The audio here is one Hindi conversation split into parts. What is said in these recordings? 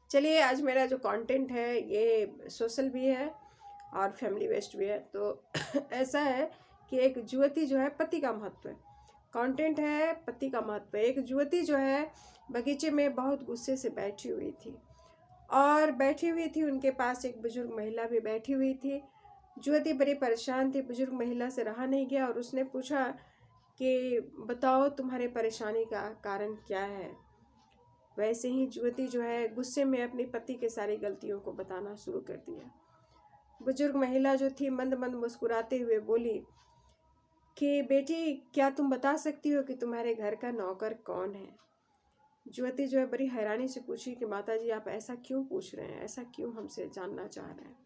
चलिए, आज मेरा जो कंटेंट है ये सोशल भी है और फैमिली बेस्ड भी है। तो ऐसा है कि एक युवती जो है, पति का महत्व है, कंटेंट है पति का महत्व है। एक युवती जो है बगीचे में बहुत गुस्से से बैठी हुई थी और बैठी हुई थी, उनके पास एक बुजुर्ग महिला भी बैठी हुई थी। युवती बड़ी परेशान थी, बुजुर्ग महिला से रहा नहीं गया और उसने पूछा कि बताओ तुम्हारे परेशानी का कारण क्या है। वैसे ही युवती जो है गुस्से में अपने पति के सारी गलतियों को बताना शुरू कर दिया। बुजुर्ग महिला जो थी मंद मंद मुस्कुराते हुए बोली कि बेटी, क्या तुम बता सकती हो कि तुम्हारे घर का नौकर कौन है। युवती जो है बड़ी हैरानी से पूछी कि माता जी, आप ऐसा क्यों पूछ रहे हैं, ऐसा क्यों हमसे जानना चाह रहे हैं।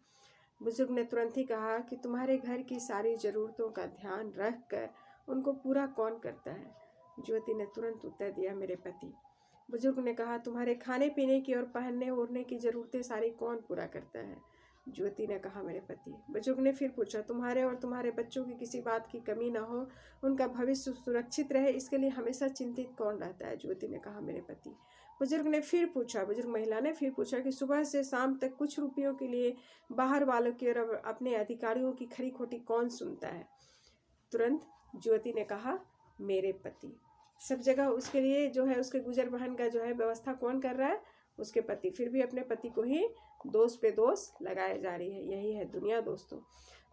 बुजुर्ग ने तुरंत ही कहा कि तुम्हारे घर की सारी ज़रूरतों का ध्यान रख कर उनको पूरा कौन करता है। युवती ने तुरंत उत्तर दिया, मेरे पति। बुजुर्ग ने कहा, तुम्हारे खाने पीने की और पहनने ओढ़ने की ज़रूरतें सारी कौन पूरा करता है। युवती ने कहा, मेरे पति। बुजुर्ग ने फिर पूछा, तुम्हारे और तुम्हारे बच्चों की किसी बात की कमी ना हो, उनका भविष्य सुरक्षित रहे, इसके लिए हमेशा चिंतित कौन रहता है। युवती ने कहा, मेरे पति। बुजुर्ग महिला ने फिर पूछा कि सुबह से शाम तक कुछ रुपयों के लिए बाहर वालों की और अपने अधिकारियों की खरी खोटी कौन सुनता है। तुरंत युवती ने कहा, मेरे पति। सब जगह उसके लिए जो है, उसके गुजर बहन का जो है व्यवस्था कौन कर रहा है, उसके पति। फिर भी अपने पति को ही दोष पे दोष लगाए जा रही है। यही है दुनिया दोस्तों।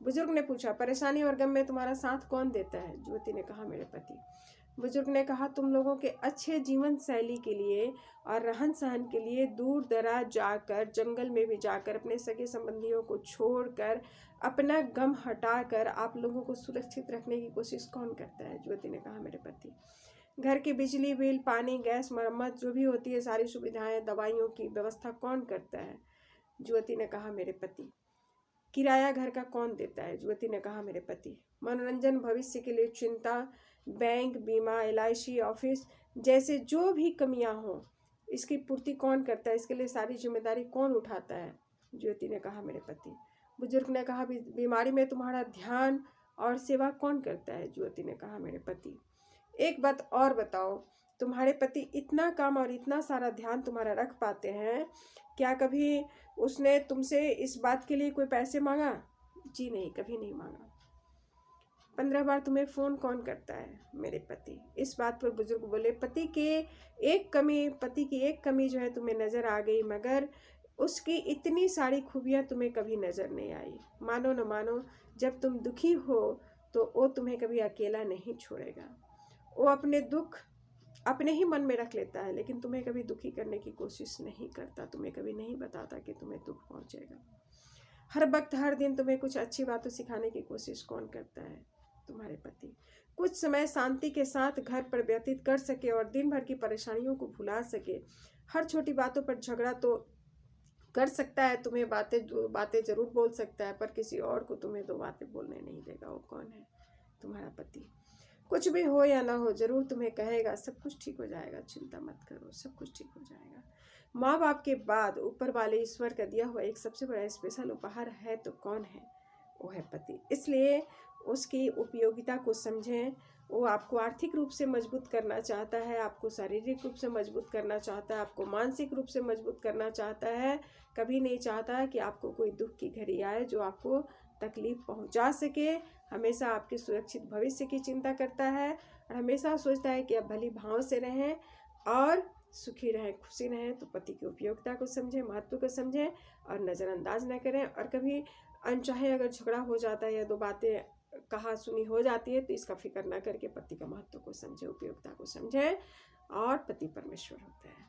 बुजुर्ग ने पूछा, परेशानी और गम में तुम्हारा साथ कौन देता है। युवती ने कहा, मेरे पति। बुजुर्ग ने कहा, तुम लोगों के अच्छे जीवन शैली के लिए और रहन सहन के लिए दूर दराज जाकर, जंगल में भी जाकर, अपने सगे संबंधियों को छोड़कर, अपना गम हटाकर आप लोगों को सुरक्षित रखने की कोशिश कौन करता है। युवती ने कहा, मेरे पति। घर की बिजली बिल, पानी, गैस, मरम्मत जो भी होती है, सारी सुविधाएं, दवाइयों की व्यवस्था कौन करता है। युवती ने कहा, मेरे पति। किराया घर का कौन देता है। युवती ने कहा, मेरे पति। मनोरंजन, भविष्य के लिए चिंता, बैंक, बीमा, LIC, ऑफिस जैसे जो भी कमियां हो, इसकी पूर्ति कौन करता है, इसके लिए सारी जिम्मेदारी कौन उठाता है। युवती ने कहा, मेरे पति। बुजुर्ग ने कहा, बीमारी में तुम्हारा ध्यान और सेवा कौन करता है। युवती ने कहा, मेरे पति। एक बात और बताओ, तुम्हारे पति इतना काम और इतना सारा ध्यान तुम्हारा रख पाते हैं, क्या कभी उसने तुमसे इस बात के लिए कोई पैसे मांगा। जी नहीं, कभी नहीं मांगा। 15 बार तुम्हें फ़ोन कौन करता है। मेरे पति। इस बात पर बुजुर्ग बोले, पति की एक कमी जो है तुम्हें नज़र आ गई, मगर उसकी इतनी सारी खूबियाँ तुम्हें कभी नज़र नहीं आई। मानो न मानो, जब तुम दुखी हो तो वो तुम्हें कभी अकेला नहीं छोड़ेगा। वो अपने दुख अपने ही मन में रख लेता है, लेकिन तुम्हें कभी दुखी करने की कोशिश नहीं करता, तुम्हें कभी नहीं बताता कि तुम्हें दुख पहुंचेगा। हर वक्त हर दिन तुम्हें कुछ अच्छी बातें सिखाने की कोशिश कौन करता है। तुम्हारे पति। कुछ समय शांति के साथ घर पर व्यतीत कर सके और दिन भर की परेशानियों को भुला सके। हर छोटी बातों पर झगड़ा तो कर सकता है, तुम्हें दो बातें जरूर बोल सकता है, पर किसी और को तुम्हें दो बातें बोलने नहीं देगा। वो कौन है। तुम्हारा पति। कुछ भी हो या ना हो, जरूर तुम्हें कहेगा सब कुछ ठीक हो जाएगा, चिंता मत करो, सब कुछ ठीक हो जाएगा। माँ बाप के बाद ऊपर वाले ईश्वर का दिया हुआ एक सबसे बड़ा स्पेशल उपहार है तो कौन है। वो है पति। इसलिए उसकी उपयोगिता को समझें। वो आपको आर्थिक रूप से मजबूत करना चाहता है, आपको शारीरिक रूप से मजबूत करना चाहता है, आपको मानसिक रूप से मजबूत करना चाहता है। कभी नहीं चाहता कि आपको कोई दुख की घड़ी आए जो आपको तकलीफ पहुंचा सके। हमेशा आपके सुरक्षित भविष्य की चिंता करता है और हमेशा सोचता है कि आप भली भाव से रहें और सुखी रहें, खुशी रहें। तो पति की उपयोगिता को समझें, महत्व को समझें और नज़रअंदाज न करें। और कभी अनचाहे अगर झगड़ा हो जाता है या दो बातें कहा सुनी हो जाती है, तो इसका फिक्र न करके पति का महत्व को समझें, उपयोगिता को समझें। और पति परमेश्वर होता है।